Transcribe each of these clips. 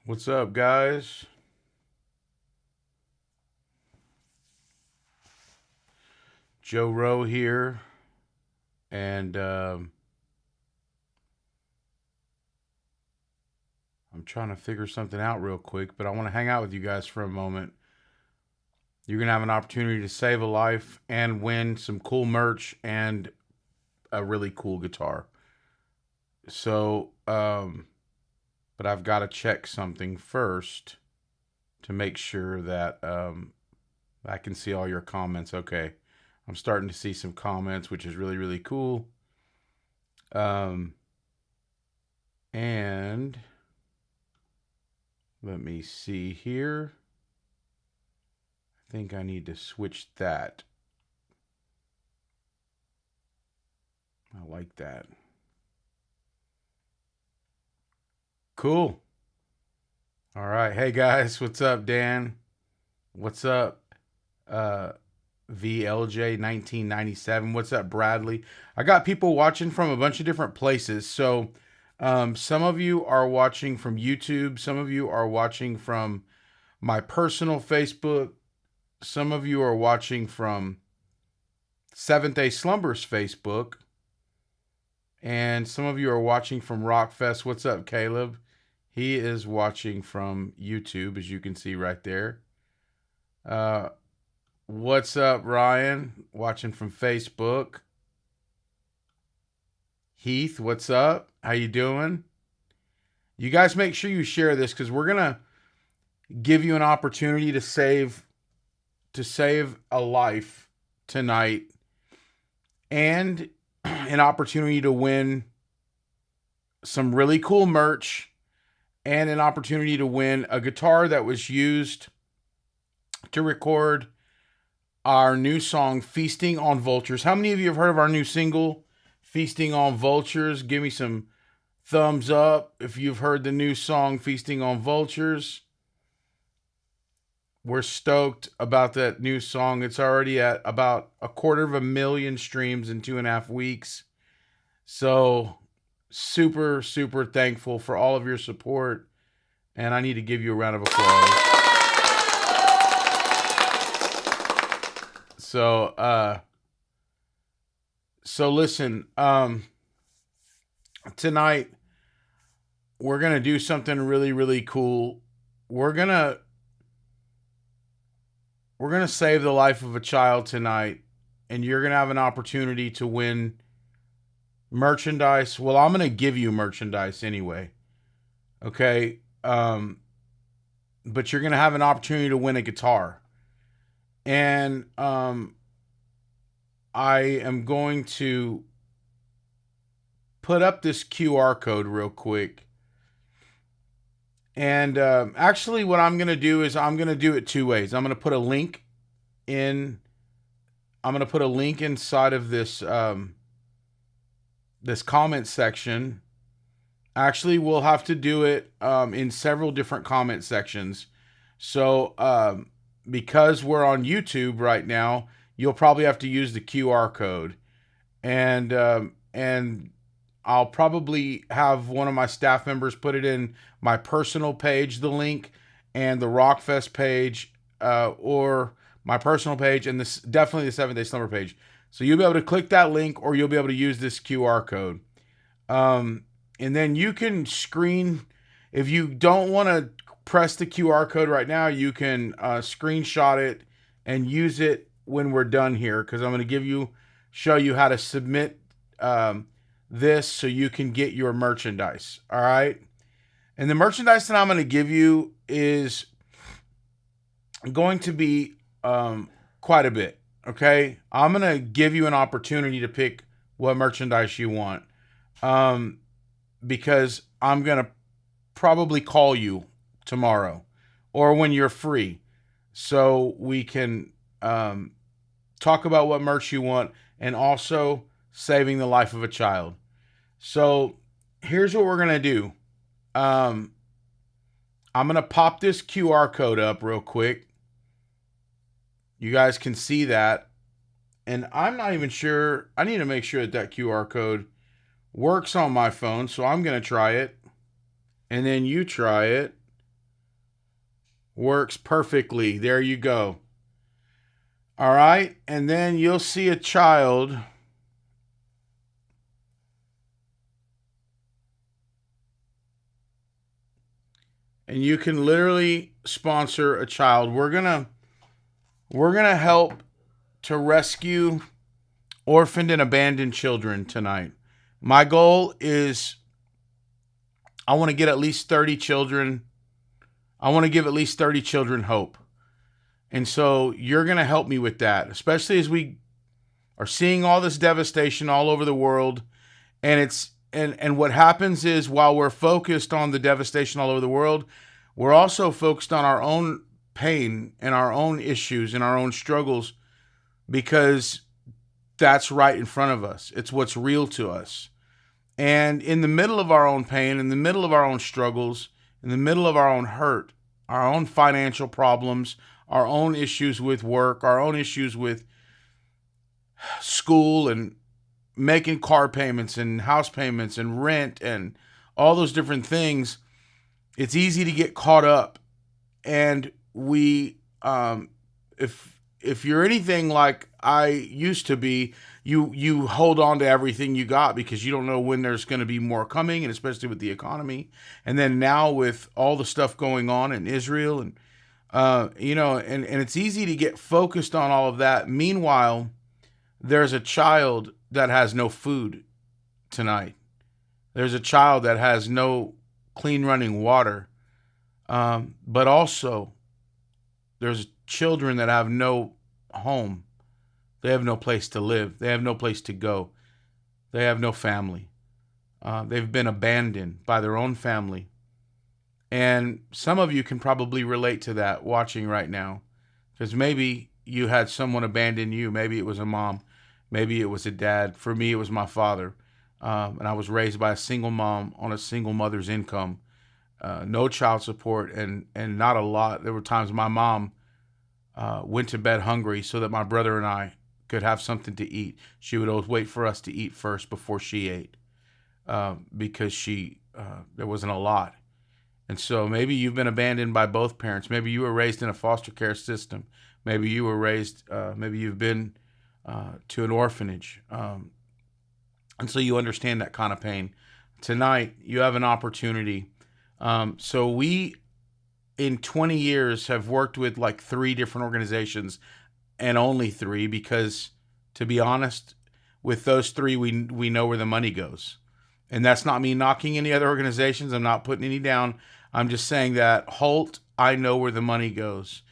What's up, guys? Joe Rowe here, and I'm trying to figure something out real quick, but I want to hang out with you guys for a moment. You're going to have an opportunity to save a life and win some cool merch and a really cool guitar. So, but I've got to check something first to make sure that I can see all your comments. Okay. I'm starting to see some comments, which is really, really cool. Um, and let me see here. I think I need to switch that. I like that. Cool. All right. Hey guys, what's up, Dan? What's up? VLJ 1997. What's up, Bradley? I got people watching from a bunch of different places. So, some of you are watching from YouTube. Some of you are watching from my personal Facebook. Some of you are watching from Seventh Day Slumbers Facebook. And some of you are watching from Rockfest. What's up, Caleb? He is watching from YouTube, as you can see right there. What's up, Ryan? Watching from Facebook. Heath, what's up? How you doing? You guys make sure you share this because we're gonna give you an opportunity to save a life tonight and an opportunity to win some really cool merch and an opportunity to win a guitar that was used to record our new song, Feasting on Vultures. How many of you have heard of our new single, Feasting on Vultures? Give me some thumbs up if you've heard the new song, Feasting on Vultures. We're stoked about that new song. It's already at about 250,000 streams in 2.5 weeks. So super, super thankful for all of your support. And I need to give you a round of applause. So listen, tonight we're going to do something really, really cool. We're going to save the life of a child tonight, and you're going to have an opportunity to win merchandise. Well, I'm going to give you merchandise anyway. Okay? But you're going to have an opportunity to win a guitar. And I am going to put up this QR code real quick. And actually, what I'm going to do is I'm going to do it two ways. I'm going to put a link in. I'm going to put a link inside of this this comment section. Actually, we'll have to do it in several different comment sections. So because we're on YouTube right now, you'll probably have to use the QR code, and I'll probably have one of my staff members put it in my personal page, the link, and the Rockfest page, or my personal page, and this definitely the 7 Day Slumber page. So you'll be able to click that link, or you'll be able to use this QR code. And then you can screen, if you don't want to press the QR code right now, you can screenshot it and use it when we're done here, because I'm going to show you how to submit this so you can get your merchandise. All right. And the merchandise that I'm going to give you is going to be quite a bit. Okay. I'm going to give you an opportunity to pick what merchandise you want. Because I'm going to probably call you tomorrow or when you're free, so we can talk about what merch you want and also saving the life of a child. So here's what we're going to do. I'm going to pop this QR code up real quick. You guys can see that. And I'm not even sure. I need to make sure that QR code works on my phone. So I'm going to try it. And then you try it. Works perfectly. There you go. All right. And then you'll see a child. And you can literally sponsor a child. We're gonna help to rescue orphaned and abandoned children tonight. My goal is I want to get at least 30 children. I want to give at least 30 children hope. And so you're going to help me with that, especially as we are seeing all this devastation all over the world. And what happens is, while we're focused on the devastation all over the world, we're also focused on our own pain and our own issues and our own struggles, because that's right in front of us. It's what's real to us. And in the middle of our own pain, in the middle of our own struggles, in the middle of our own hurt, our own financial problems, our own issues with work, our own issues with school and making car payments and house payments and rent and all those different things, it's easy to get caught up. And if you're anything like I used to be, you hold on to everything you got because you don't know when there's going to be more coming, and especially with the economy. And then now with all the stuff going on in Israel and and it's easy to get focused on all of that. Meanwhile, there's a child that has no food tonight. There's a child that has no clean running water. But also, there's children that have no home. They have no place to live. They have no place to go. They have no family. They've been abandoned by their own family. And some of you can probably relate to that watching right now, because maybe you had someone abandon you. Maybe it was a mom. Maybe it was a dad. For me, it was my father. And I was raised by a single mom on a single mother's income. No child support and not a lot. There were times my mom went to bed hungry so that my brother and I could have something to eat. She would always wait for us to eat first before she ate, because there wasn't a lot. And so maybe you've been abandoned by both parents. Maybe you were raised in a foster care system. Maybe you were raised, maybe you've been to an orphanage. And so you understand that kind of pain. Tonight, you have an opportunity. So we, in 20 years, have worked with like 3 different organizations, and only 3, because, to be honest, with those 3, we know where the money goes. And that's not me knocking any other organizations. I'm not putting any down. I'm just saying that Holt, I know where the money goes.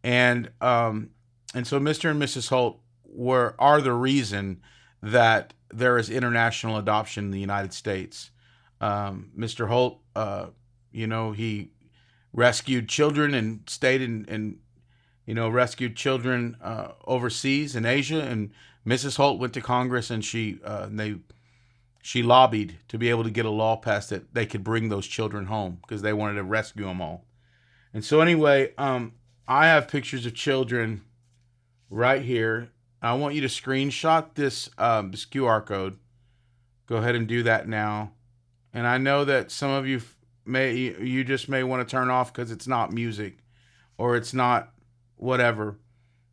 And so Mr. and Mrs. Holt are the reason that there is international adoption in the United States. Mr. Holt, he rescued children and stayed and rescued children overseas in Asia. And Mrs. Holt went to Congress, and she lobbied to be able to get a law passed that they could bring those children home, because they wanted to rescue them all. And so anyway, I have pictures of children right here. I want you to screenshot this QR code. Go ahead and do that now. And I know that some of you may want to turn off because it's not music or it's not whatever.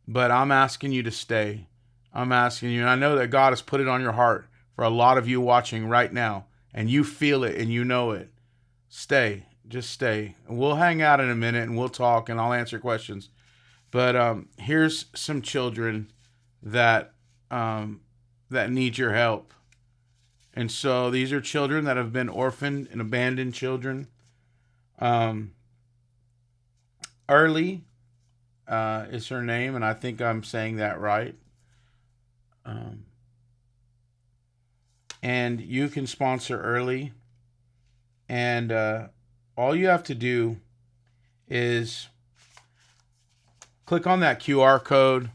But I'm asking you to stay. I'm asking you, and I know that God has put it on your heart for a lot of you watching right now, and you feel it and you know it. Stay. Just stay. We'll hang out in a minute and we'll talk and I'll answer questions. But here's some children that need your help. And so these are children that have been orphaned and abandoned children. Early is her name, and I think I'm saying that right. And you can sponsor Early. And all you have to do is click on that QR code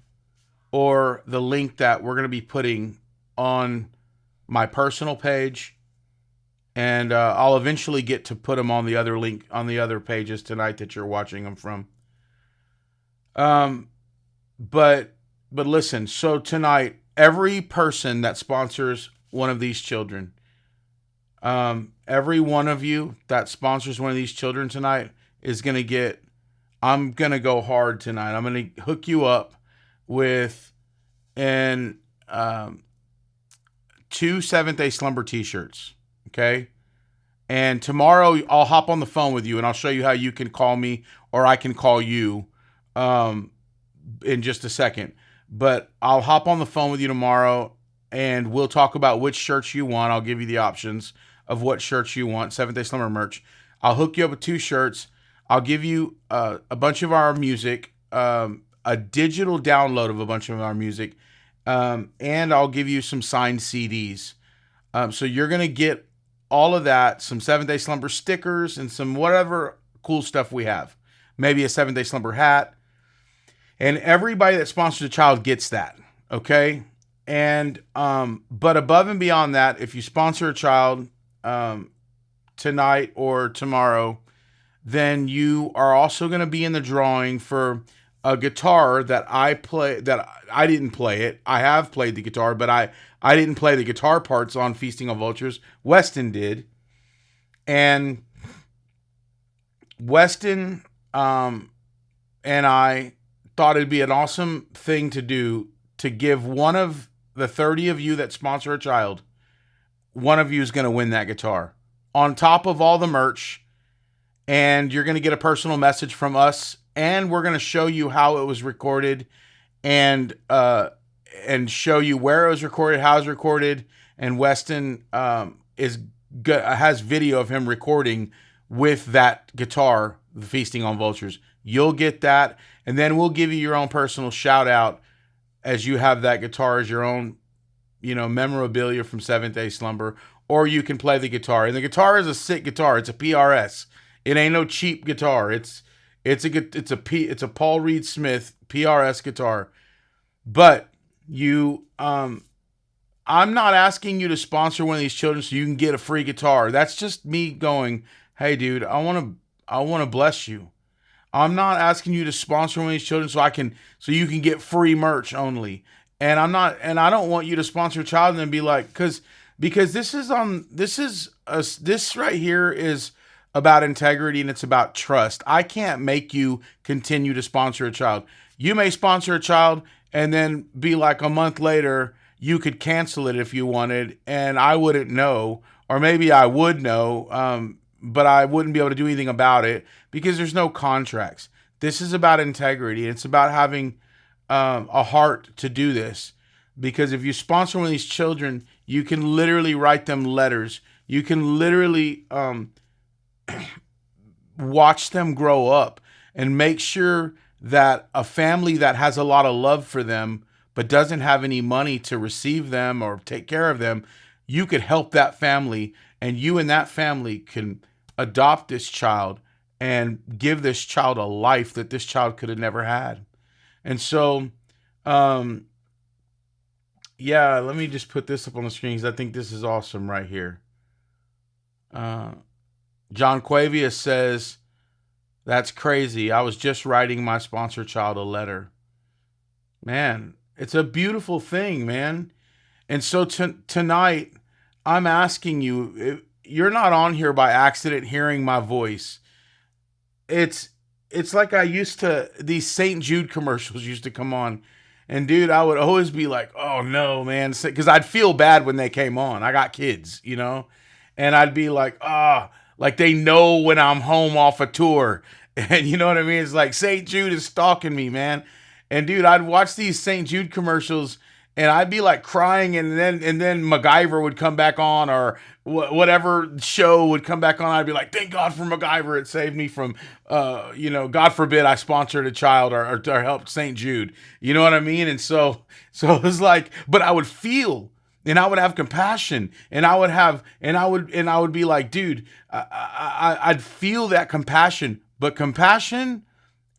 or the link that we're going to be putting on my personal page. And I'll eventually get to put them on the other link on the other pages tonight that you're watching them from. But listen, so tonight, every person that sponsors one of these children, every one of you that sponsors one of these children tonight is going to get I'm gonna go hard tonight. I'm gonna hook you up with an two Seventh Day Slumber T-shirts. Okay, and tomorrow I'll hop on the phone with you and I'll show you how you can call me or I can call you um, in just a second. But I'll hop on the phone with you tomorrow and we'll talk about which shirts you want. I'll give you the options of what shirts you want, Seventh Day Slumber merch. I'll hook you up with two shirts. I'll give you a bunch of our music, a digital download of a bunch of our music, and I'll give you some signed CDs. So you're going to get all of that, some 7-Day Slumber stickers, and some whatever cool stuff we have. Maybe a 7-Day Slumber hat. And everybody that sponsors a child gets that. Okay? And, but above and beyond that, if you sponsor a child tonight or tomorrow, then you are also going to be in the drawing for a guitar that I play, that I didn't play it. I have played the guitar, but I didn't play the guitar parts on Feasting on Vultures. Weston did. And Weston and I thought it'd be an awesome thing to do to give one of the 30 of you that sponsor a child, one of you is going to win that guitar. On top of all the merch, and you're going to get a personal message from us, and we're going to show you how it was recorded, and show you where it was recorded, how it was recorded. And Weston has video of him recording with that guitar, the Feasting on Vultures. You'll get that, and then we'll give you your own personal shout out as you have that guitar as your own, memorabilia from Seventh Day Slumber, or you can play the guitar. And the guitar is a sick guitar. It's a PRS. It ain't no cheap guitar. It's a Paul Reed Smith PRS guitar. But I'm not asking you to sponsor one of these children so you can get a free guitar. That's just me going, hey dude, I want to bless you. I'm not asking you to sponsor one of these children so you can get free merch only. And I don't want you to sponsor a child and then be like, because this right here is about integrity and it's about trust. I can't make you continue to sponsor a child. You may sponsor a child and then be like a month later, you could cancel it if you wanted, and I wouldn't know, or maybe I would know, but I wouldn't be able to do anything about it because there's no contracts. This is about integrity. It's about having a heart to do this. Because if you sponsor one of these children, you can literally write them letters. You can literally watch them grow up and make sure that a family that has a lot of love for them but doesn't have any money to receive them or take care of them, you could help that family, and you and that family can adopt this child and give this child a life that this child could have never had. And so, yeah, let me just put this up on the screen because I think this is awesome right here. John Quavius says, that's crazy. I was just writing my sponsor child a letter. Man, it's a beautiful thing, man. And so tonight, I'm asking you, you're not on here by accident hearing my voice. It's like these St. Jude commercials used to come on. And dude, I would always be like, oh no, man. Because I'd feel bad when they came on. I got kids, And I'd be like, like they know when I'm home off a tour. And you know what I mean? It's like St. Jude is stalking me, man. And dude, I'd watch these St. Jude commercials and I'd be like crying, and then MacGyver would come back on, or whatever show would come back on. I'd be like, thank God for MacGyver. It saved me from, God forbid I sponsored a child or helped St. Jude. You know what I mean? And so it was like, but I would feel, and I would have compassion, and I would be like, dude, I'd feel that compassion, but compassion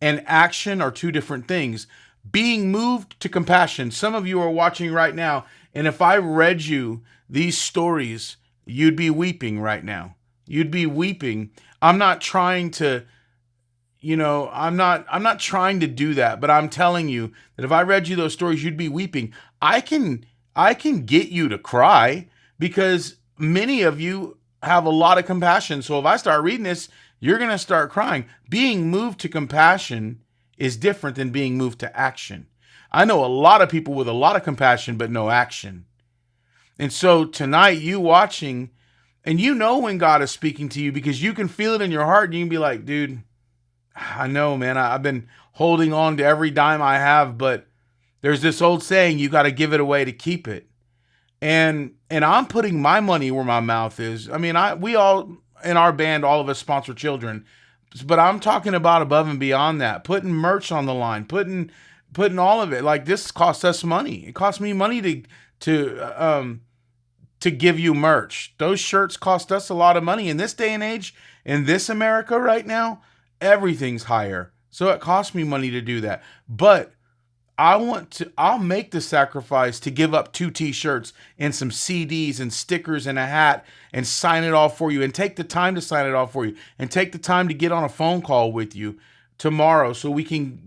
and action are two different things. Being moved to compassion. Some of you are watching right now, and if I read you these stories, you'd be weeping right now. You'd be weeping. I'm not trying to, I'm not trying to do that, but I'm telling you that if I read you those stories, you'd be weeping. I can get you to cry because many of you have a lot of compassion. So if I start reading this, you're going to start crying. Being moved to compassion is different than being moved to action. I know a lot of people with a lot of compassion, but no action. And so tonight, you watching, and you know when God is speaking to you because you can feel it in your heart. And you can be like, dude, I know, man, I've been holding on to every dime I have, but there's this old saying, you got to give it away to keep it. And I'm putting my money where my mouth is. I mean, we all in our band, all of us sponsor children, but I'm talking about above and beyond that, putting merch on the line, putting all of it. Like, this costs us money. It costs me money to give you merch. Those shirts cost us a lot of money in this day and age. In this America right now, everything's higher. So it costs me money to do that. But I'll make the sacrifice to give up 2 t-shirts and some CDs and stickers and a hat and sign it all for you and take the time to sign it all for you and take the time to get on a phone call with you tomorrow so we can,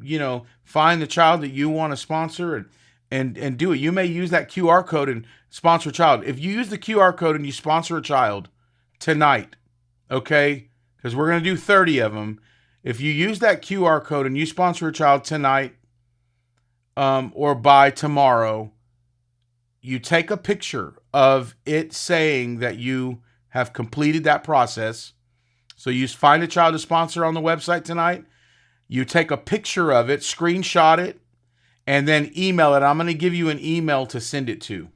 find the child that you want to sponsor and do it. You may use that QR code and sponsor a child. If you use the QR code and you sponsor a child tonight, okay, because we're going to do 30 of them. If you use that QR code and you sponsor a child tonight, or by tomorrow, you take a picture of it saying that you have completed that process. So you find a child to sponsor on the website tonight. You take a picture of it, screenshot it, and then email it. I'm going to give you an email to send it to.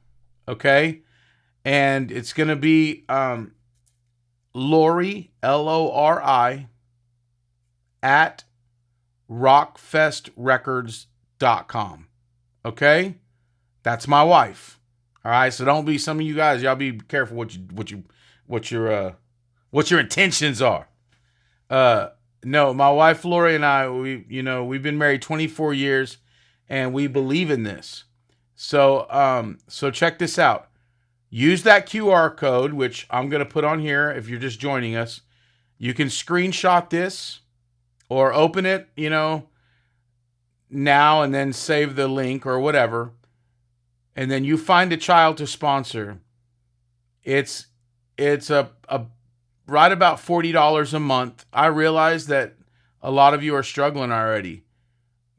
Okay? And it's going to be Lori, Lori, at rockfestrecords.com. Okay? That's my wife. All right, so don't be some of you guys, y'all be careful what your intentions are. No, my wife Lori and I, we've been married 24 years and we believe in this. So check this out. Use that QR code, which I'm going to put on here if you're just joining us. You can screenshot this or open it, now and then save the link or whatever. And then you find a child to sponsor. It's a right about $40 a month. I realize that a lot of you are struggling already,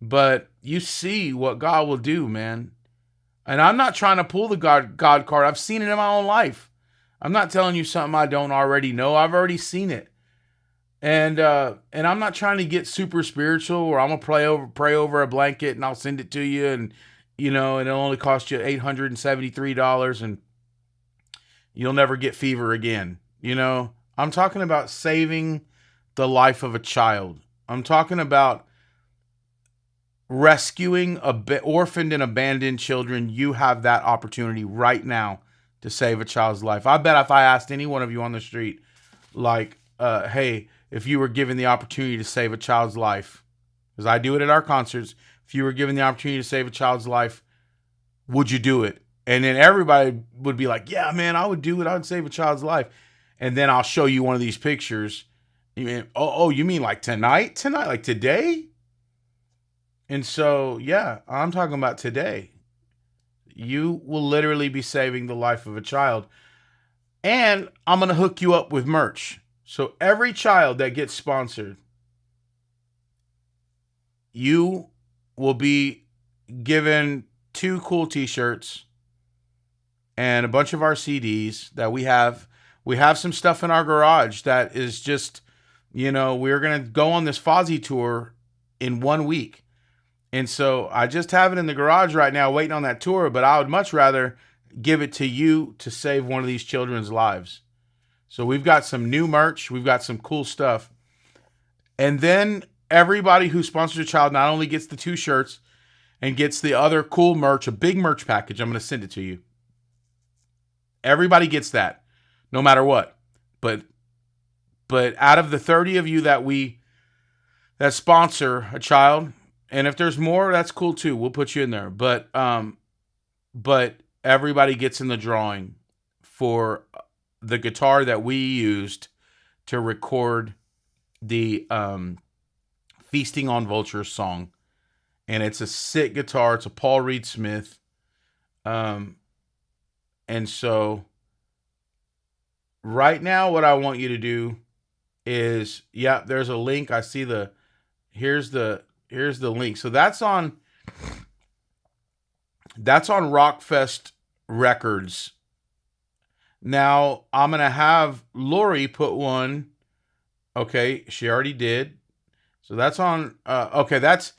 but you see what God will do, man. And I'm not trying to pull the God card. I've seen it in my own life. I'm not telling you something I don't already know. I've already seen it. And I'm not trying to get super spiritual or I'm gonna pray over a blanket and I'll send it to you and and it'll only cost you $873 and you'll never get fever again. I'm talking about saving the life of a child. I'm talking about rescuing orphaned and abandoned children. You have that opportunity right now to save a child's life. I bet if I asked any one of you on the street, like, hey, if you were given the opportunity to save a child's life, because I do it at our concerts, if you were given the opportunity to save a child's life, would you do it? And then everybody would be like, yeah, man, I would do it. I would save a child's life. And then I'll show you one of these pictures. You mean, you mean like tonight? Tonight? Like today? And so, yeah, I'm talking about today. You will literally be saving the life of a child. And I'm going to hook you up with merch. So every child that gets sponsored, you will be given 2 cool t-shirts and a bunch of our CDs that we have. We have some stuff in our garage that is just, we're going to go on this Fozzy tour in 1 week. And so I just have it in the garage right now waiting on that tour, but I would much rather give it to you to save one of these children's lives. So we've got some new merch. We've got some cool stuff. And then everybody who sponsors a child not only gets the 2 shirts and gets the other cool merch, a big merch package. I'm going to send it to you. Everybody gets that, no matter what. But out of the 30 of you that sponsor a child, and if there's more, that's cool too. We'll put you in there. But everybody gets in the drawing for the guitar that we used to record the Feasting on Vultures song. And it's a sick guitar. It's a Paul Reed Smith. And so right now, what I want you to do is, yeah, there's a link. I see here's the link. So that's on Rockfest Records. Now I'm gonna have Lori put one. Okay, she already did. So that's on. Okay, that's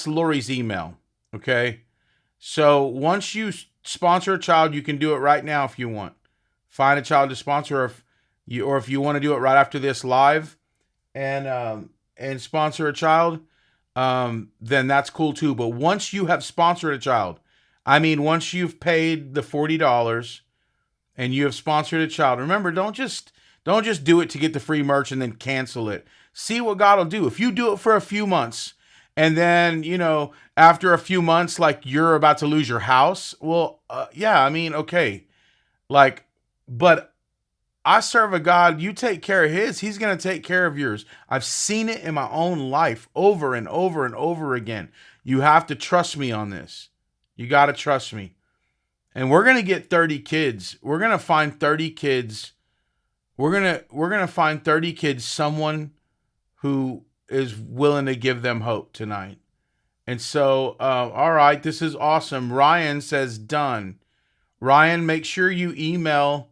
Lori's email. Okay, so once you sponsor a child, you can do it right now if you want. Find a child to sponsor, if you want to do it right after this live, and sponsor a child, then that's cool too. But once you have sponsored a child, I mean, once you've paid the $40 and you have sponsored a child, remember, don't just do it to get the free merch and then cancel it. See what God will do. If you do it for a few months and then, after a few months, like you're about to lose your house, well, yeah, I mean, okay. Like, but I serve a God, you take care of his, he's going to take care of yours. I've seen it in my own life over and over and over again. You have to trust me on this. You got to trust me. And we're going to get 30 kids. We're going to find 30 kids. We're going to find 30 kids, someone who is willing to give them hope tonight. And so, all right, this is awesome. Ryan says done. Ryan, make sure you email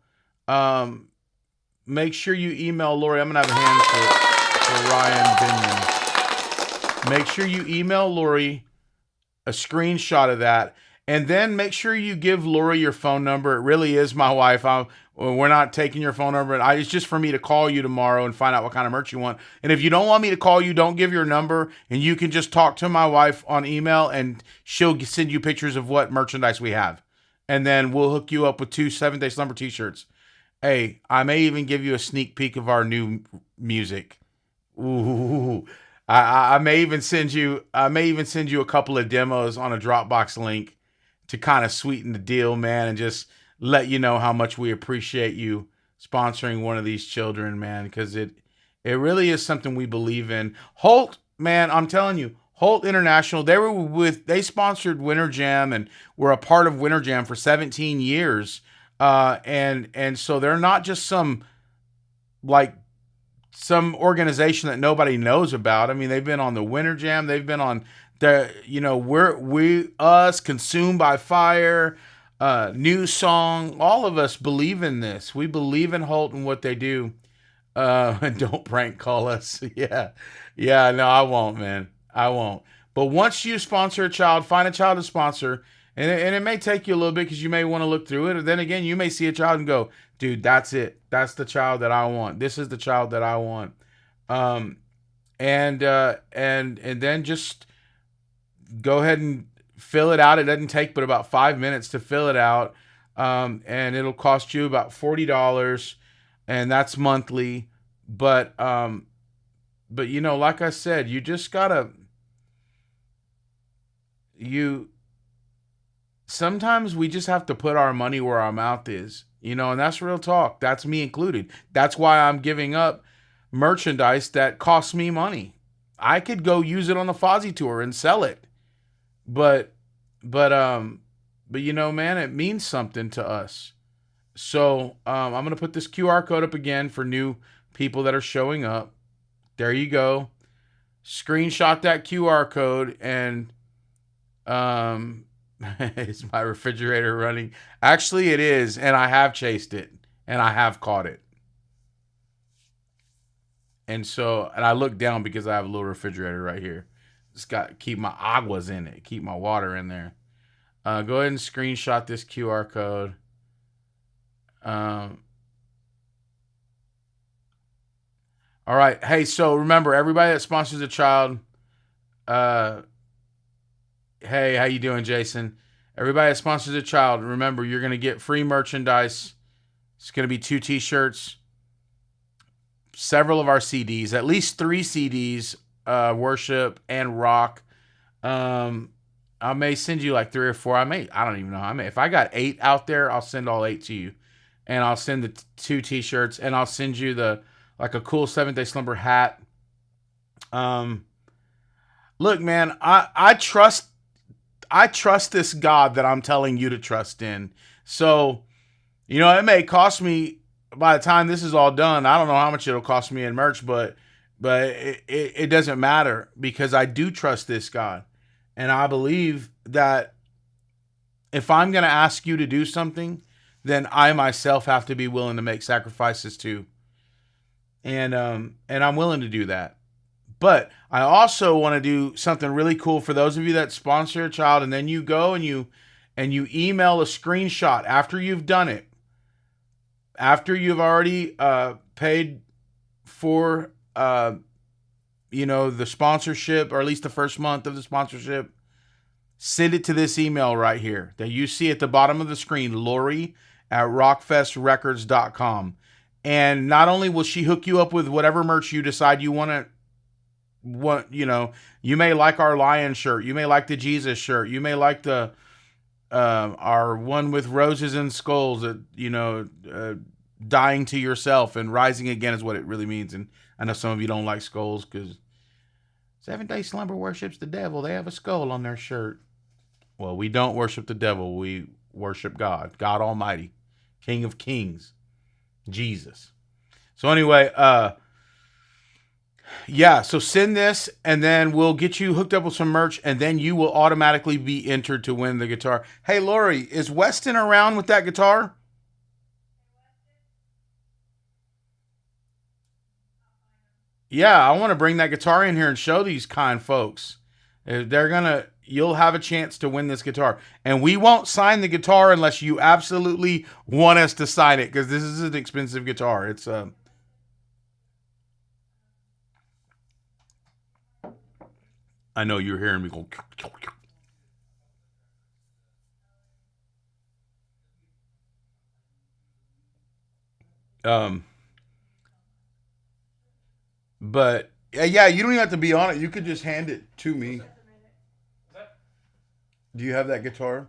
Lori. I'm gonna have a hand for Ryan Binion. Make sure you email Lori a screenshot of that, and then make sure you give Lori your phone number. It really is my wife. We're not taking your phone number. It's just for me to call you tomorrow and find out what kind of merch you want. And if you don't want me to call you, don't give your number, and you can just talk to my wife on email, and she'll send you pictures of what merchandise we have. And then we'll hook you up with 2 7-Day Slumber t-shirts. Hey, I may even give you a sneak peek of our new music. Ooh, I may even send you a couple of demos on a Dropbox link to kind of sweeten the deal, man, and just let you know how much we appreciate you sponsoring one of these children, man, because it really is something we believe in. Holt, man, I'm telling you, Holt International, they sponsored Winter Jam and were a part of Winter Jam for 17 years. And so they're not just some organization that nobody knows about. I mean, they've been on the Winter Jam. They've been on Consumed by Fire, New Song. All of us believe in this. We believe in Holt and what they do. And don't prank call us. Yeah. No, I won't, man. I won't. But once you sponsor a child, find a child to sponsor. And it may take you a little bit because you may want to look through it. And then again, you may see a child and go, dude, that's it. That's the child that I want. This is the child that I want. And then just go ahead and fill it out. It doesn't take but about 5 minutes to fill it out. And it'll cost you about $40, and that's monthly. But like I said, you just gotta, sometimes we just have to put our money where our mouth is, and that's real talk. That's me included. That's why I'm giving up merchandise that costs me money. I could go use it on the Fozzy tour and sell it. But man, it means something to us. So, I'm going to put this QR code up again for new people that are showing up. There you go. Screenshot that QR code and, is my refrigerator running? Actually, it is, and I have chased it, and I have caught it. And I look down because I have a little refrigerator right here. Just got to keep my aguas in it, keep my water in there. Go ahead and screenshot this QR code. All right. Hey, so remember, everybody that sponsors a child, hey, how you doing, Jason? Everybody that sponsors a child, remember, you're going to get free merchandise. It's going to be 2 t-shirts, several of our CDs, at least 3 CDs, worship and rock. I may send you like 3 or 4. I don't even know. If I got 8 out there, I'll send all 8 to you. And I'll send the 2 t-shirts, and I'll send you a cool 7-Day Slumber hat. Look, man, I trust this God that I'm telling you to trust in. So, it may cost me by the time this is all done, I don't know how much it'll cost me in merch, but it doesn't matter because I do trust this God, and I believe that if I'm going to ask you to do something, then I myself have to be willing to make sacrifices too, and I'm willing to do that. But I also want to do something really cool for those of you that sponsor a child, and then you go and you email a screenshot after you've done it, after you've already paid for the sponsorship, or at least the first month of the sponsorship. Send it to this email right here that you see at the bottom of the screen, Lori at rockfestrecords.com. And not only will she hook you up with whatever merch you decide you you may like our lion shirt, you may like the Jesus shirt, you may like the our one with roses and skulls, dying to yourself and rising again is what it really means. And I know some of you don't like skulls because 7-Day Slumber worships the devil. They have a skull on their shirt. Well, we don't worship the devil. We worship God, God Almighty, King of Kings, Jesus. So anyway, so send this, and then we'll get you hooked up with some merch, and then you will automatically be entered to win the guitar. Hey, Lori, is Weston around with that guitar? Yeah, I want to bring that guitar in here and show these kind folks. You'll have a chance to win this guitar. And we won't sign the guitar unless you absolutely want us to sign it, because this is an expensive guitar. I know you're hearing me go. Um, but yeah, you don't even have to be on it. You could just hand it to me. Do you have that guitar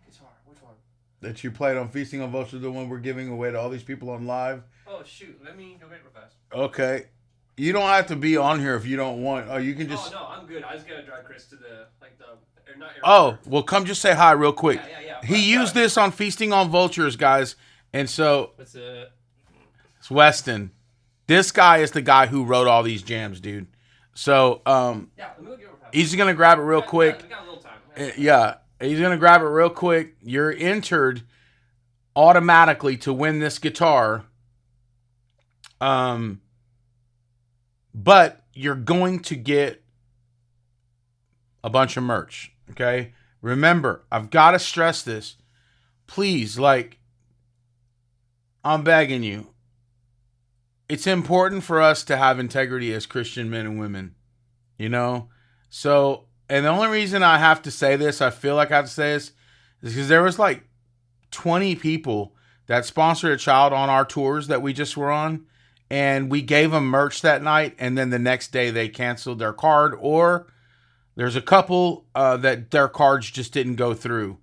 Guitar, which one? that you played on Feasting on Vultures, the one we're giving away to all these people on live? Oh shoot, let me go get it real fast. Okay. You don't have to be on here if you don't want. Oh, you can Oh just. no, I'm good. I just gotta drive Chris to the or not Oh, airport. well, come just say hi real quick. Yeah. He used this on Feasting on Vultures, guys. And so What's it? it's Weston. This guy is the guy who wrote all these jams, dude. So Yeah, let me go get it real fast. he's just gonna grab it real quick. We got a little time. Yeah, he's gonna grab it real quick. You're entered automatically to win this guitar. Um, but you're going to get a bunch of merch. Okay. Remember, I've got to stress this. Please, I'm begging you. It's important for us to have integrity as Christian men and women, you know? So, and the only reason I have to say this, I feel like I have to say this, is because there was like 20 people that sponsored a child on our tours that we just were on. And we gave them merch that night. And then the next day they canceled their card, or there's a couple that their cards just didn't go through.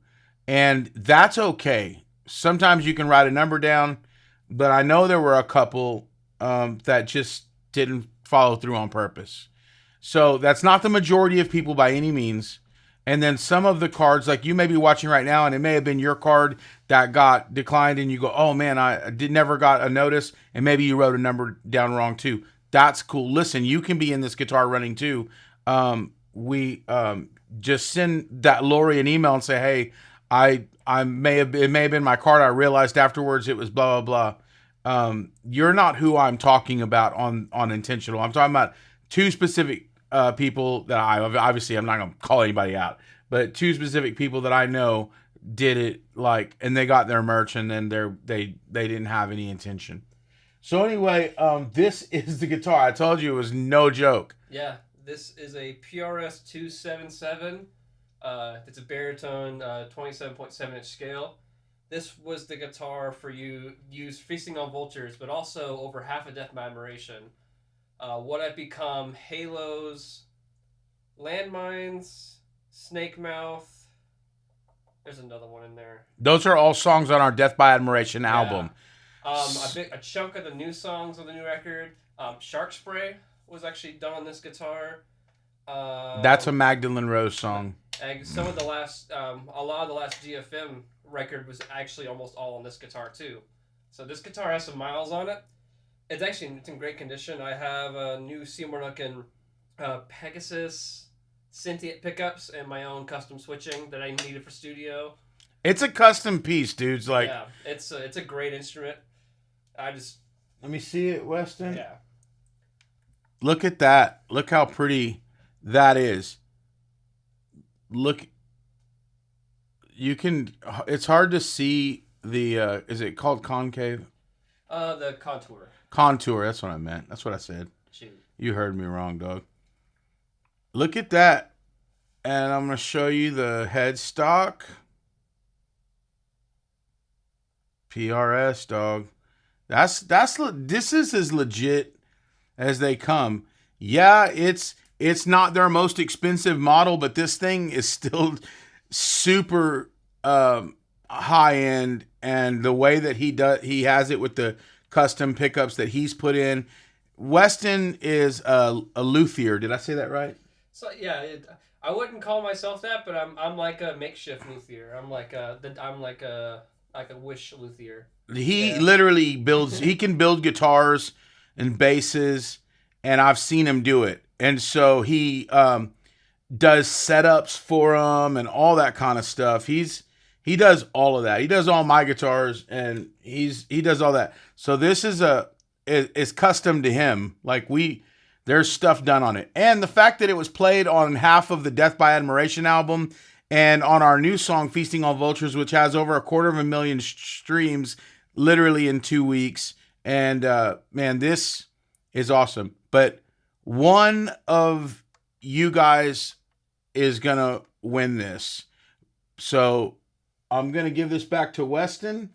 And that's okay. Sometimes you can write a number down, but I know there were a couple that just didn't follow through on purpose. So that's not the majority of people by any means. And then some of the cards, like you may be watching right now, and it may have been your card that got declined, and you go, "Oh man, I did never got a notice," and maybe you wrote a number down wrong too. That's cool. Listen, you can be in this guitar running too. We just send that Lori an email and say, "Hey, I it may have been my card. I realized afterwards it was blah blah blah." You're not who I'm talking about on intentional. I'm talking about two specific people that I'm not gonna call anybody out, but two specific people that I know did it, and they got their merch, and then they didn't have any intention. So anyway, this is the guitar. I told you it was no joke. Yeah, this is a PRS 277. It's a baritone 27.7-inch scale. This was the guitar for you used Feasting on Vultures, but also over half of Death by Admiration. What I've become: Halos, Landmines, Snake Mouth. There's another one in there. Those are all songs on our Death by Admiration album. A chunk of the new songs on the new record. Shark Spray was actually done on this guitar. That's a Magdalene Rose song. Some of the last, a lot of the last GFM record was actually almost all on this guitar too. So this guitar has some miles on it. It's in great condition. I have a new Seymour Duncan Pegasus Synthiate pickups and my own custom switching that I needed for studio. It's a custom piece, dudes. Like, Yeah, it's a great instrument. I just let me see it, Weston. yeah. Look at that. Look how pretty that is. Look, you can. It's hard to see the. Is it called concave? The contour. Contour. That's what I meant. That's what I said. Shoot. You heard me wrong, dog. Look at that. And I'm gonna show you the headstock. PRS, dog. This is as legit as they come. Yeah, it's not their most expensive model, but this thing is still super high end, and the way that he has it with the custom pickups that he's put in. Weston is a luthier. Did I say that right? So yeah, I wouldn't call myself that, but I'm like a makeshift luthier. I'm like a wish luthier. He Yeah. literally builds. He can build guitars and basses, and I've seen him do it. And so he does setups for them and all that kind of stuff. He does all of that. He does all my guitars, and he does all that. So this is custom to him. Like there's stuff done on it, and the fact that it was played on half of the Death by Admiration album and on our new song Feasting on Vultures, which has over 250,000 streams literally in 2 weeks. And man, this is awesome. But one of you guys is gonna win this. So I'm gonna give this back to Weston.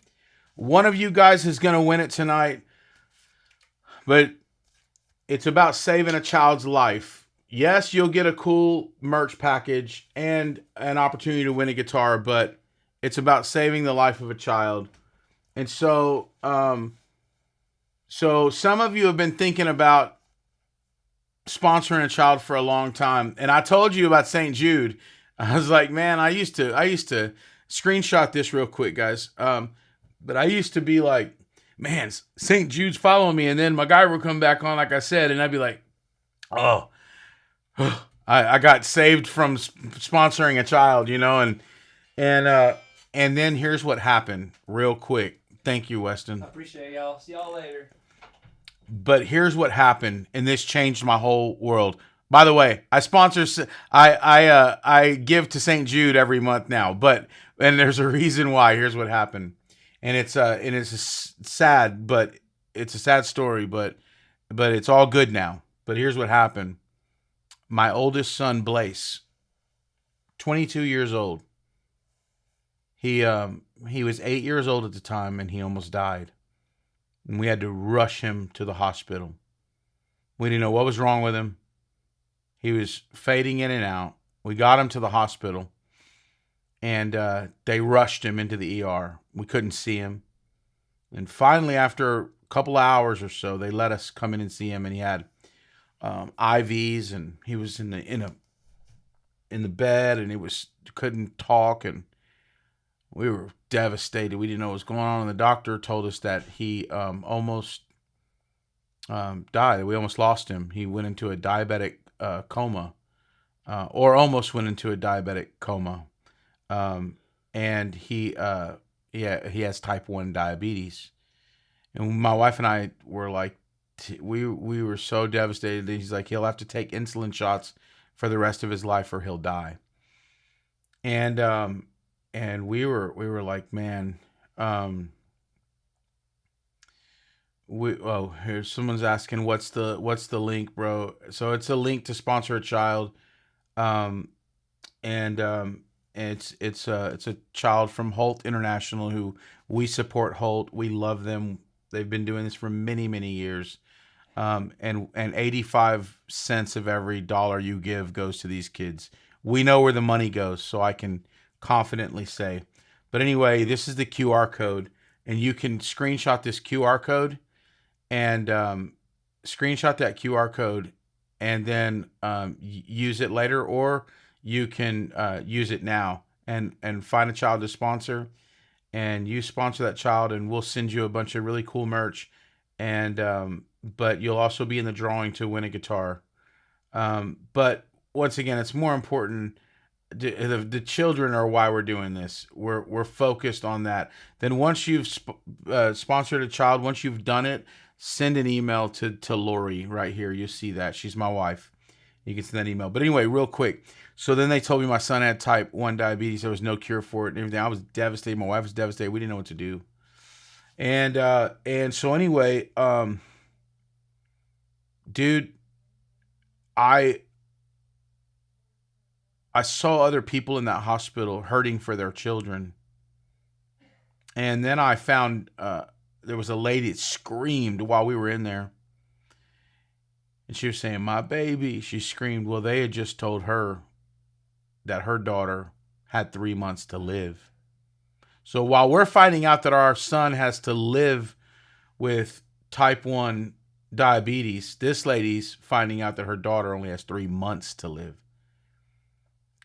One of you guys is gonna win it tonight. But it's about saving a child's life. Yes, you'll get a cool merch package and an opportunity to win a guitar, but it's about saving the life of a child. And so, so some of you have been thinking about sponsoring a child for a long time. And I told you about St. Jude. I was like, man, I used to screenshot this real quick, guys. But I used to be like, man, St. Jude's following me. And then my guy would come back on, like I said, and I'd be like, oh, I got saved from sponsoring a child, you know, and then here's what happened real quick. Thank you, Weston. I appreciate y'all. See y'all later. But here's what happened, and this changed my whole world. By the way, I give to St. Jude every month now, and there's a reason why. Here's what happened, and it's sad, but it's a sad story, but it's all good now. But here's what happened. My oldest son, Blaise, 22 years old. He was 8 years old at the time, and he almost died. And we had to rush him to the hospital. We didn't know what was wrong with him. He was fading in and out. We got him to the hospital, and they rushed him into the ER. We couldn't see him. And finally, after a couple of hours or so, they let us come in and see him, and he had IVs, and he was in the bed, and couldn't talk, and we were devastated. We didn't know what was going on, and the doctor told us that he almost died. We almost lost him. He went into a diabetic coma, or almost went into a diabetic coma, and he has type 1 diabetes. And my wife and I were like, we were so devastated. He's like, he'll have to take insulin shots for the rest of his life, or he'll die. And we were like, man, here's someone's asking, what's the link, bro? So it's a link to sponsor a child, and it's a child from Holt International, who we support. Holt, we love them. They've been doing this for many, many years, and 85 cents of every dollar you give goes to these kids. We know where the money goes, so I can confidently say. But anyway, this is the QR code, and you can screenshot this QR code and screenshot that QR code, and then use it later, or you can use it now and find a child to sponsor. and you sponsor that child, and we'll send you a bunch of really cool merch. And but you'll also be in the drawing to win a guitar. But once again, it's more important. The children are why we're doing this. We're focused on that. Then once you've sponsored a child, once you've done it, send an email to Lori right here. You'll see that she's my wife. You can send that email. But anyway, real quick. So then they told me my son had type 1 diabetes. There was no cure for it and everything. I was devastated. My wife was devastated. We didn't know what to do. And so anyway, dude, I saw other people in that hospital hurting for their children. And then I found there was a lady that screamed while we were in there. And she was saying, "My baby," she screamed. Well, they had just told her that her daughter had 3 months to live. So while we're finding out that our son has to live with type 1 diabetes, this lady's finding out that her daughter only has 3 months to live.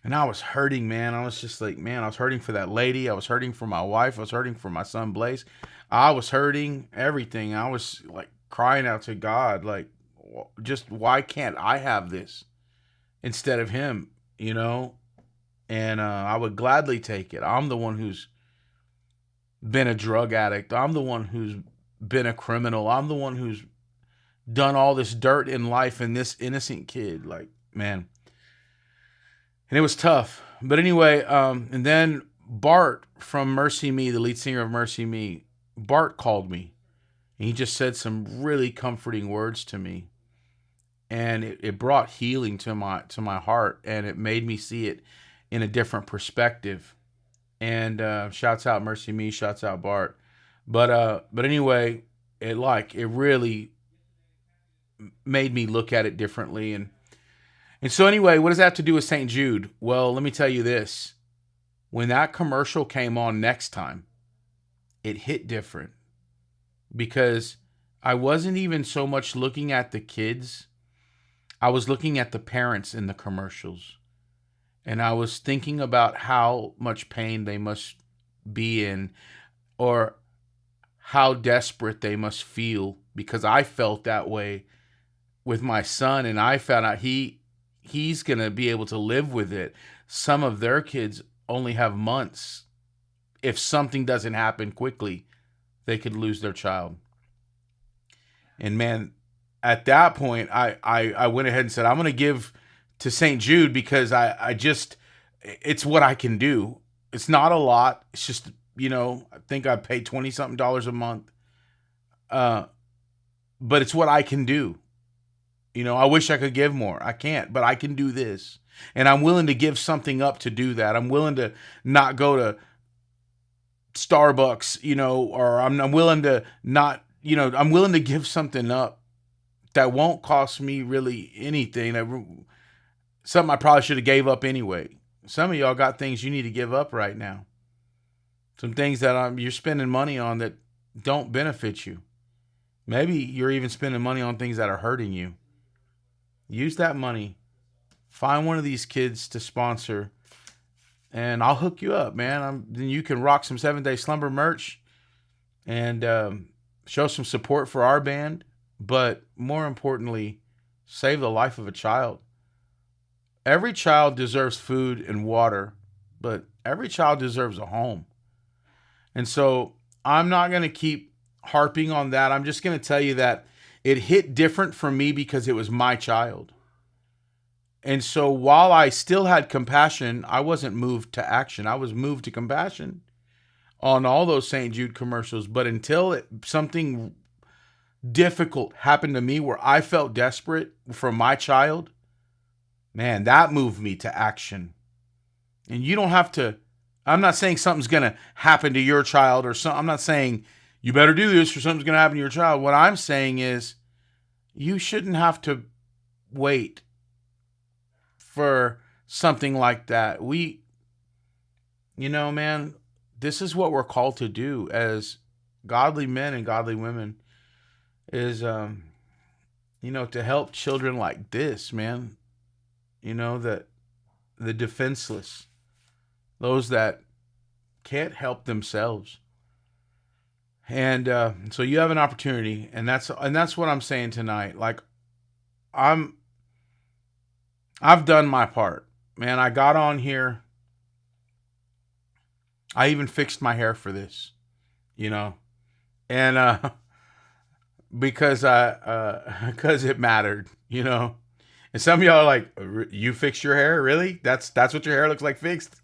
And I was hurting, man. I was just like, man, I was hurting for that lady. I was hurting for my wife. I was hurting for my son, Blaze. I was hurting everything. I was like crying out to God, like, just why can't I have this instead of him, you know? And I would gladly take it. I'm the one who's been a drug addict. I'm the one who's been a criminal. I'm the one who's done all this dirt in life, and this innocent kid, like, man. And it was tough. But anyway, and then Bart from Mercy Me, the lead singer of Mercy Me, Bart called me. And he just said some really comforting words to me. And it brought healing to my heart, and it made me see it in a different perspective. And shouts out Mercy Me, shouts out Bart. But anyway, it really made me look at it differently. And so anyway, what does that have to do with St. Jude? Well, let me tell you this. When that commercial came on next time, it hit different, because I wasn't even so much looking at the kids. I was looking at the parents in the commercials. And I was thinking about how much pain they must be in, or how desperate they must feel, because I felt that way with my son, and I found out he's going to be able to live with it. Some of their kids only have months. If something doesn't happen quickly, they could lose their child. And man, at that point, I went ahead and said, I'm going to give to St. Jude, because I just, it's what I can do. It's not a lot. It's just, I think I pay $20-something a month. But it's what I can do. I wish I could give more. I can't, but I can do this. And I'm willing to give something up to do that. I'm willing to not go to Starbucks, or I'm willing to not, I'm willing to give something up that won't cost me really anything. Something I probably should have gave up anyway. Some of y'all got things you need to give up right now. Some things that you're spending money on that don't benefit you. Maybe you're even spending money on things that are hurting you. Use that money. Find one of these kids to sponsor, and I'll hook you up, man. Then you can rock some 7 Day Slumber merch and show some support for our band. But more importantly, save the life of a child. Every child deserves food and water, but every child deserves a home. And so I'm not going to keep harping on that. I'm just going to tell you that it hit different for me because it was my child. And so while I still had compassion, I wasn't moved to action. I was moved to compassion on all those St. Jude commercials. But until something difficult happened to me where I felt desperate for my child, man, that moved me to action. And you don't have to, I'm not saying something's going to happen to your child or something. I'm not saying you better do this or something's going to happen to your child. What I'm saying is you shouldn't have to wait for something like that. Man, this is what we're called to do as godly men and godly women, is, to help children like this, man. That the defenseless, those that can't help themselves. And so you have an opportunity, and that's what I'm saying tonight. Like, I've done my part, man. I got on here. I even fixed my hair for this, you know, and because because it mattered, you know. And some of y'all are like, you fixed your hair, really? That's what your hair looks like fixed.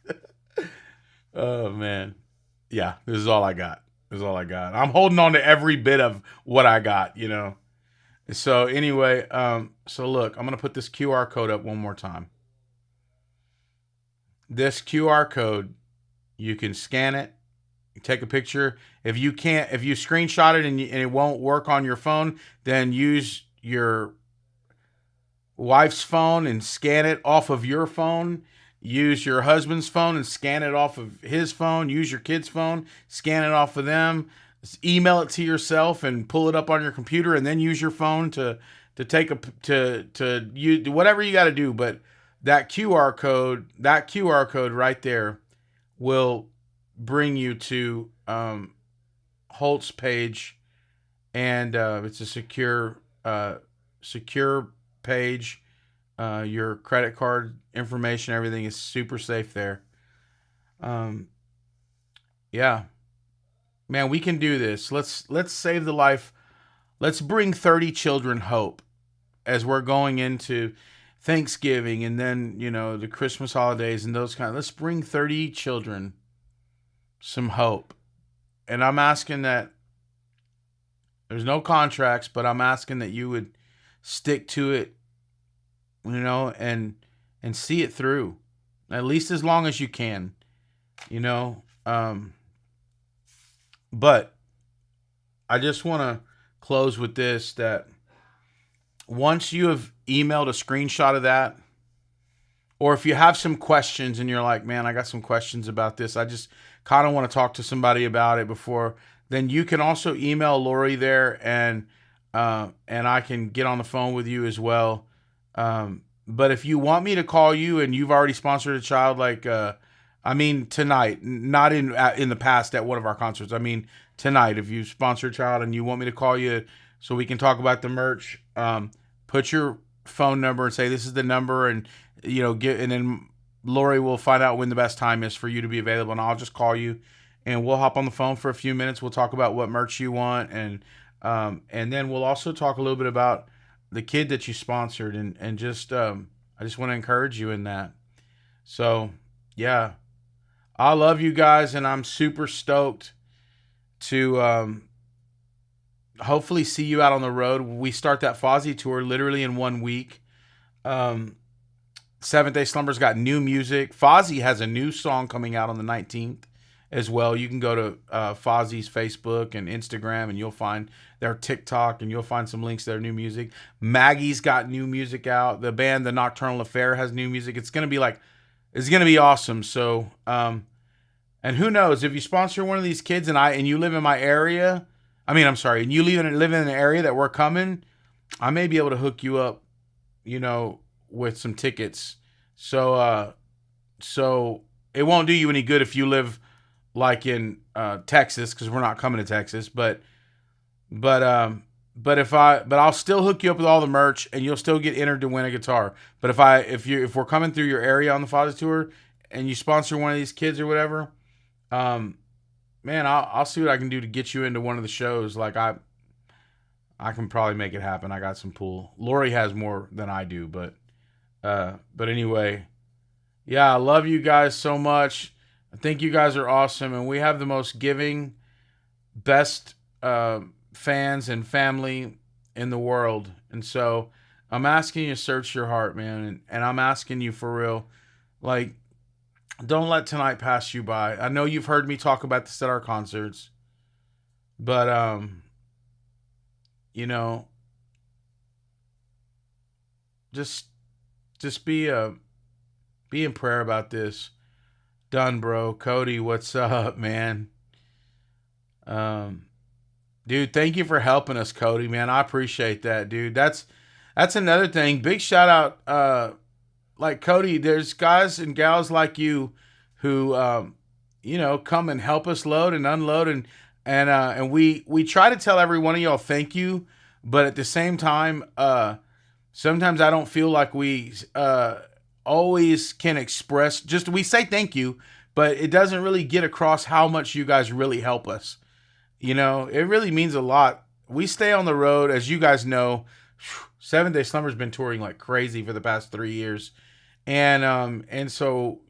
Oh man, yeah. This is all I got. This is all I got. I'm holding on to every bit of what I got, you know. So anyway, so look, I'm gonna put this QR code up one more time. This QR code, you can scan it, take a picture. If you screenshot it and it won't work on your phone, then use your wife's phone and scan it off of your phone. Use your husband's phone and scan it off of his phone. Use your kid's phone, scan it off of them. Email it to yourself and pull it up on your computer, and then use your phone to take a to you do whatever you got to do. But that QR code right there will bring you to Holt's page, and it's a secure page. Your credit card information, everything is super safe there. Yeah, man, we can do this. Let's save the life. Let's bring 30 children hope as we're going into Thanksgiving, and then, you know, the Christmas holidays and those let's bring 30 children some hope. And I'm asking that there's no contracts, but I'm asking that you would stick to it, you know, and see it through, at least as long as you can, you know. But I just want to close with this, that once you have emailed a screenshot of that, or if you have some questions and you're like, man, I got some questions about this, I just kind of want to talk to somebody about it before, then you can also email Lori there, and I can get on the phone with you as well. But if you want me to call you and you've already sponsored a child, like, I mean, tonight, not in the past at one of our concerts. I mean, tonight, if you sponsor a child and you want me to call you so we can talk about the merch, put your phone number and say, this is the number, and, you know, and then Lori will find out when the best time is for you to be available, and I'll just call you and we'll hop on the phone for a few minutes. We'll talk about what merch you want, and then we'll also talk a little bit about the kid that you sponsored, and just I just want to encourage you in that. So yeah, I love you guys, and I'm super stoked to hopefully see you out on the road. We start that Fozzy tour literally in 1 week. Seventh Day Slumber's got new music. Fozzy has a new song coming out on the 19th as well. You can go to Fozzy's Facebook and Instagram, and you'll find their TikTok, and you'll find some links to their new music. Maggie's got new music out. The band The Nocturnal Affair has new music. It's gonna be awesome. So and who knows, if you sponsor one of these kids and you live in my area, and you live in an area that we're coming, I may be able to hook you up, you know, with some tickets. So it won't do you any good if you live like in Texas, because we're not coming to Texas, but I'll still hook you up with all the merch, and you'll still get entered to win a guitar. But if we're coming through your area on the Father's Tour and you sponsor one of these kids or whatever, man, I'll see what I can do to get you into one of the shows. Like, I can probably make it happen. I got some pull. Lori has more than I do, but anyway, yeah, I love you guys so much. I think you guys are awesome, and we have the most giving, best fans and family in the world. And so I'm asking you to search your heart, man, and I'm asking you for real, like, don't let tonight pass you by. I know you've heard me talk about this at our concerts, but you know, just be in prayer about this. Done, bro. Cody, what's up, man? Dude, thank you for helping us, Cody, man. I appreciate that, dude. That's another thing. Big shout out, like Cody, there's guys and gals like you who come and help us load and unload, and we try to tell every one of y'all thank you, but at the same time, sometimes I don't feel like we always can express. Just we say thank you, but it doesn't really get across how much you guys really help us. It really means a lot. We stay on the road, as you guys know. Seven Day Slumber's been touring like crazy for the past 3 years, and so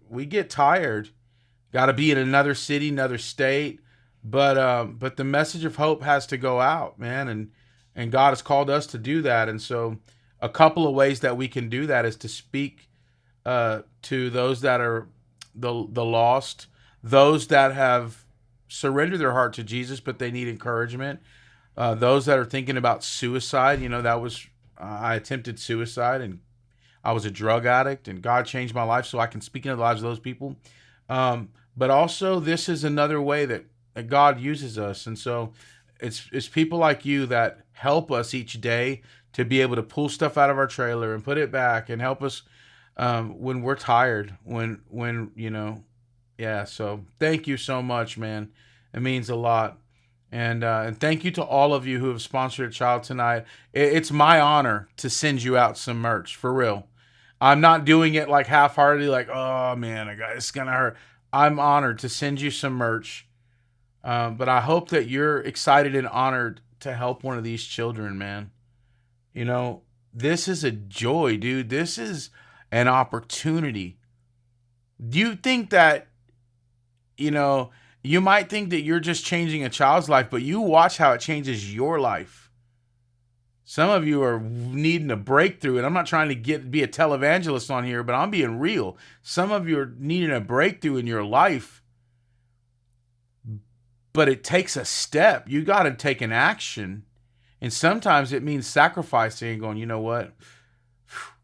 we get tired. Got to be in another city, another state, but the message of hope has to go out, man, and God has called us to do that, and so a couple of ways that we can do that is to speak to those that are the lost, those that have surrendered their heart to Jesus, but they need encouragement. Those that are thinking about suicide, that was I attempted suicide, and I was a drug addict, and God changed my life so I can speak into the lives of those people. But also, this is another way that God uses us, and so it's people like you that help us each day to be able to pull stuff out of our trailer and put it back and help us when we're tired. Yeah. So thank you so much, man. It means a lot. And thank you to all of you who have sponsored a child tonight. It's my honor to send you out some merch, for real. I'm not doing it like half-heartedly, like, oh man, it's gonna hurt. I'm honored to send you some merch, but I hope that you're excited and honored to help one of these children, man. This is a joy, dude. This is an opportunity. Do you think that, you might think that you're just changing a child's life, but you watch how it changes your life. Some of you are needing a breakthrough, and I'm not trying to be a televangelist on here, but I'm being real. Some of you are needing a breakthrough in your life, but it takes a step. You got to take an action, and sometimes it means sacrificing and going, you know what?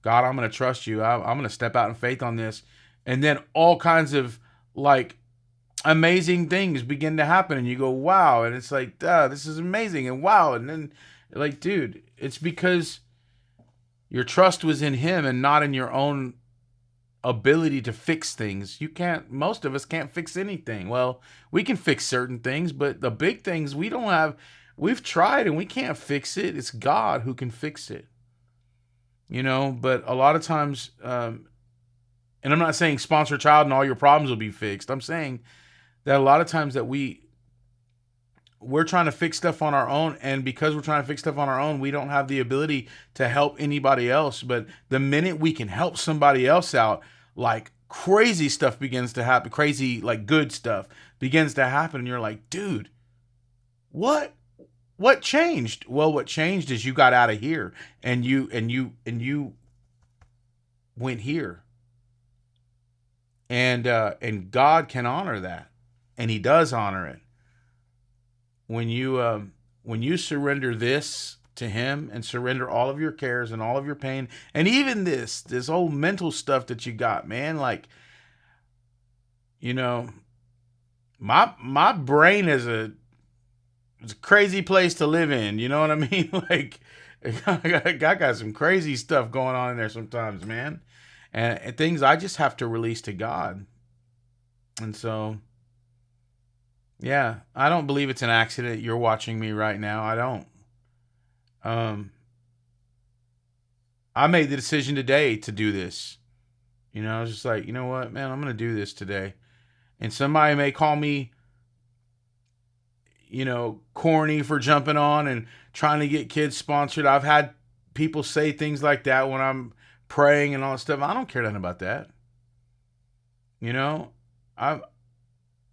God, I'm going to trust you. I'm going to step out in faith on this. And then all kinds of amazing things begin to happen, and you go, wow. And it's like, this is amazing. And wow. And then dude, it's because your trust was in him and not in your own ability to fix things. Most of us can't fix anything. Well, we can fix certain things, but the big things we've tried and we can't fix it. It's God who can fix it. But a lot of times, and I'm not saying sponsor a child and all your problems will be fixed. I'm saying that a lot of times that we're trying to fix stuff on our own, and because we're trying to fix stuff on our own, we don't have the ability to help anybody else. But the minute we can help somebody else out, like crazy stuff begins to happen, crazy, like good stuff begins to happen. And you're like, dude, what changed? Well, what changed is you got out of here and you went here. And God can honor that. And he does honor it. When you surrender this to him and surrender all of your cares and all of your pain and even this whole mental stuff that you got, man, like, my brain is it's a crazy place to live in. You know what I mean? Like, I got some crazy stuff going on in there sometimes, man. And things I just have to release to God. And so, yeah, I don't believe it's an accident you're watching me right now. I don't. I made the decision today to do this. I was just like, you know what, man, I'm going to do this today. And somebody may call me, corny for jumping on and trying to get kids sponsored. I've had people say things like that when I'm praying and all that stuff. I don't care nothing about that.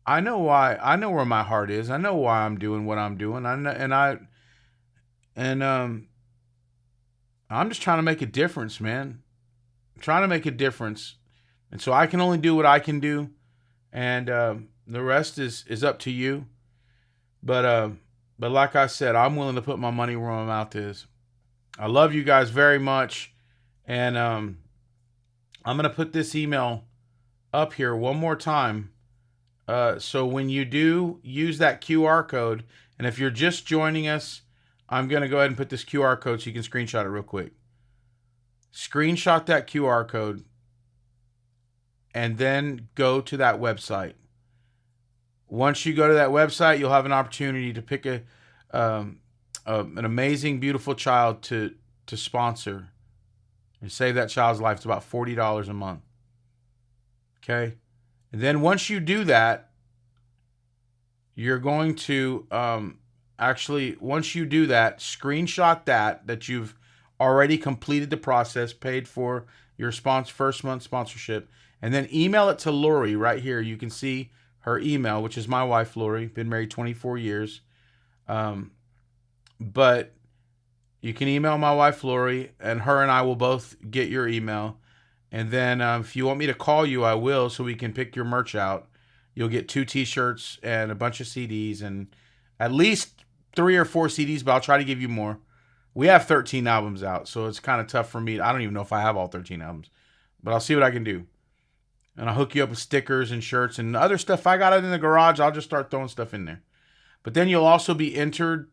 I know why. I know where my heart is. I know why I'm doing what I'm doing. I'm just trying to make a difference, man. I'm trying to make a difference, and so I can only do what I can do, and the rest is up to you. But like I said, I'm willing to put my money where my mouth is. I love you guys very much, and I'm gonna put this email up here one more time. So when you do use that QR code, and if you're just joining us, I'm going to go ahead and put this QR code so you can screenshot it real quick. Screenshot that QR code and then go to that website. once you go to that website, you'll have an opportunity to pick an amazing, beautiful child to sponsor and save that child's life. It's about $40 a month. Okay, and then once you do that, you're going to actually, once you do that, screenshot that you've already completed the process, paid for your first month sponsorship, and then email it to Lori right here. You can see her email, which is my wife, Lori. Been married 24 years. But you can email my wife, Lori, and her and I will both get your email. And then if you want me to call you, I will, so we can pick your merch out. You'll get 2 t-shirts and a bunch of CDs and at least 3 or 4 CDs, but I'll try to give you more. We have 13 albums out, so it's kind of tough for me. I don't even know if I have all 13 albums, but I'll see what I can do. And I'll hook you up with stickers and shirts and other stuff. If I got it in the garage, I'll just start throwing stuff in there. But then you'll also be entered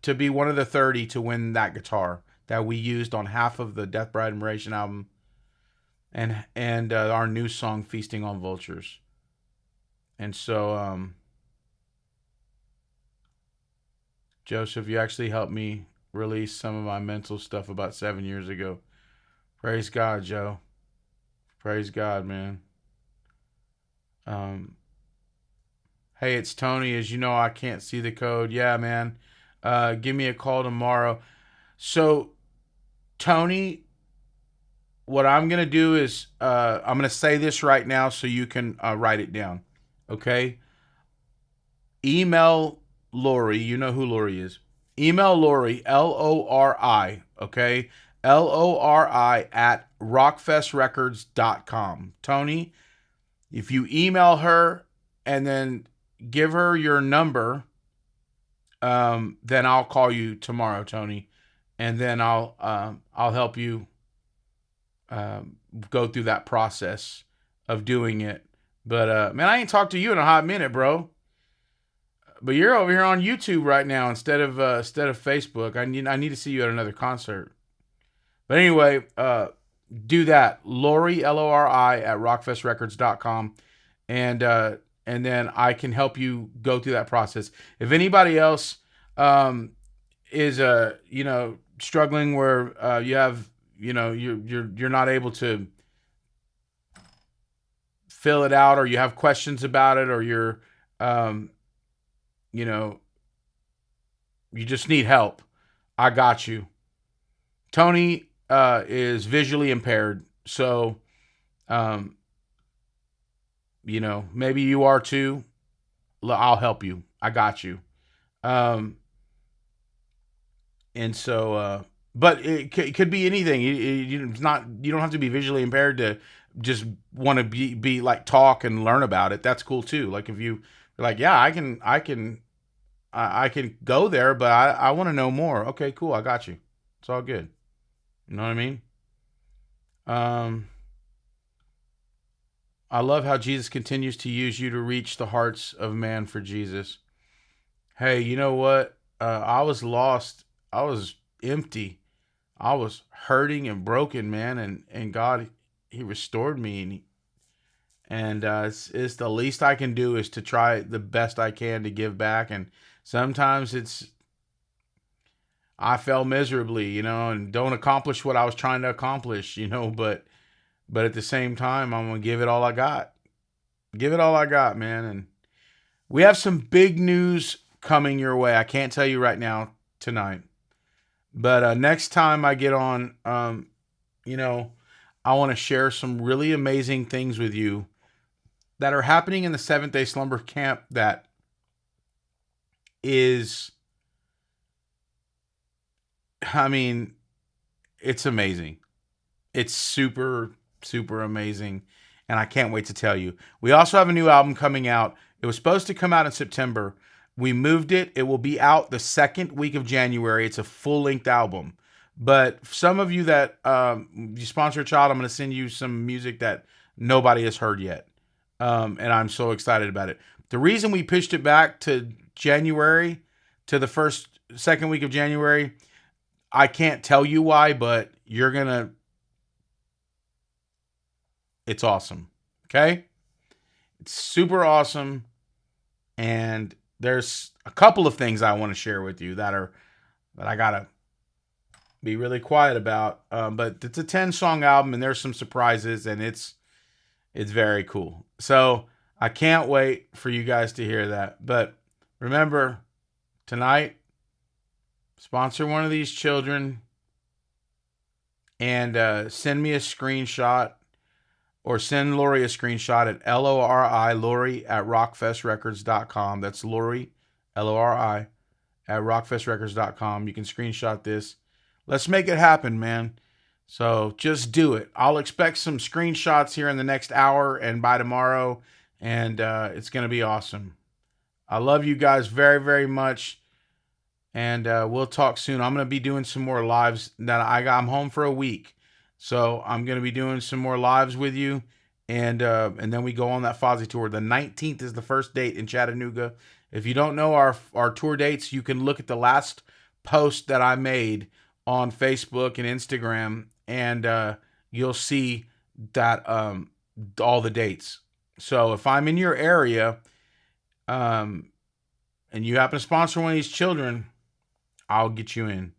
to be one of the 30 to win that guitar that we used on half of the Death Bride Admiration album and our new song, Feasting on Vultures. And so, Joseph, you actually helped me release some of my mental stuff about 7 years ago. Praise God, Joe. Praise God, man. Hey, it's Tony. As you know, I can't see the code. Yeah, man. Give me a call tomorrow. So, Tony, what I'm going to do is I'm going to say this right now so you can write it down. Okay? Email Lori. You know who Lori is. Email Lori, Lori, okay? Lori at rockfestrecords.com. Tony, if you email her and then give her your number, then I'll call you tomorrow, Tony, and then I'll help you go through that process of doing it. But man, I ain't talked to you in a hot minute, bro. But you're over here on YouTube right now instead of Facebook. I need to see you at another concert. But anyway, do that. Lori, Lori at rockfestrecords.com, and then I can help you go through that process. If anybody else is struggling where you have you're not able to fill it out, or you have questions about it, or you're you just need help, I got you. Tony is visually impaired, so maybe you are too. I'll help you. I got you. And so, but it could be anything. It's not. You don't have to be visually impaired to just want to be like talk and learn about it. That's cool too. Like if you like, yeah, I can go there, but I want to know more. Okay, cool. I got you. It's all good. You know what I mean? I love how Jesus continues to use you to reach the hearts of man for Jesus. Hey, you know what? I was lost. I was empty. I was hurting and broken, man. And God, He restored me. And it's the least I can do is to try the best I can to give back. And sometimes I fell miserably, and don't accomplish what I was trying to accomplish, but at the same time, I'm going to give it all I got. Give it all I got, man. And we have some big news coming your way. I can't tell you right now tonight. But next time I get on, I want to share some really amazing things with you that are happening in the Seventh-day Slumber Camp that is, it's amazing. It's super, super amazing. And I can't wait to tell you. We also have a new album coming out. It was supposed to come out in September. We moved it. It will be out the second week of January. It's a full-length album. But some of you that you sponsor a child, I'm going to send you some music that nobody has heard yet. And I'm so excited about it. The reason we pushed it back to January, to the second week of January, I can't tell you why, but it's awesome. Okay? It's super awesome. And there's a couple of things I want to share with you that I gotta be really quiet about. But it's a 10-song album, and there's some surprises, and it's very cool. So I can't wait for you guys to hear that. But remember, tonight, sponsor one of these children and send me a screenshot, or send Lori a screenshot at Lori at rockfestrecords.com. That's Lori, Lori, at rockfestrecords.com. You can screenshot this. Let's make it happen, man. So just do it. I'll expect some screenshots here in the next hour and by tomorrow, and it's going to be awesome. I love you guys very, very much, and we'll talk soon. I'm going to be doing some more lives. I'm home for a week, so I'm going to be doing some more lives with you, and then we go on that Fozzy tour. The 19th is the first date in Chattanooga. If you don't know our tour dates, you can look at the last post that I made on Facebook and Instagram, and you'll see that all the dates. So if I'm in your area, and you happen to sponsor one of these children, I'll get you in.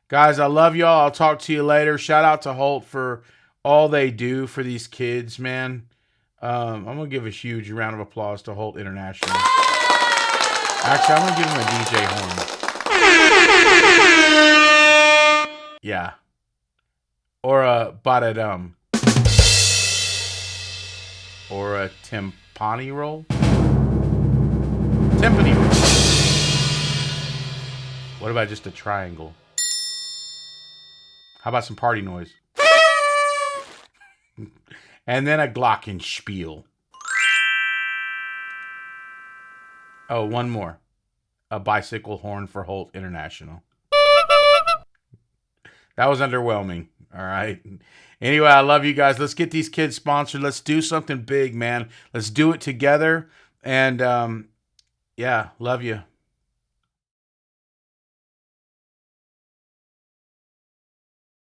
Guys, I love y'all. I'll talk to you later. Shout out to Holt for all they do for these kids, man. I'm going to give a huge round of applause to Holt International. Actually, I'm going to give him a DJ horn. Yeah. Or a ba-da-dum. Or a timpani roll. Timpani roll. What about just a triangle? How about some party noise? And then a glockenspiel. Oh, one more. A bicycle horn for Holt International. That was underwhelming. All right. Anyway, I love you guys. Let's get these kids sponsored. Let's do something big, man. Let's do it together. And yeah, love you.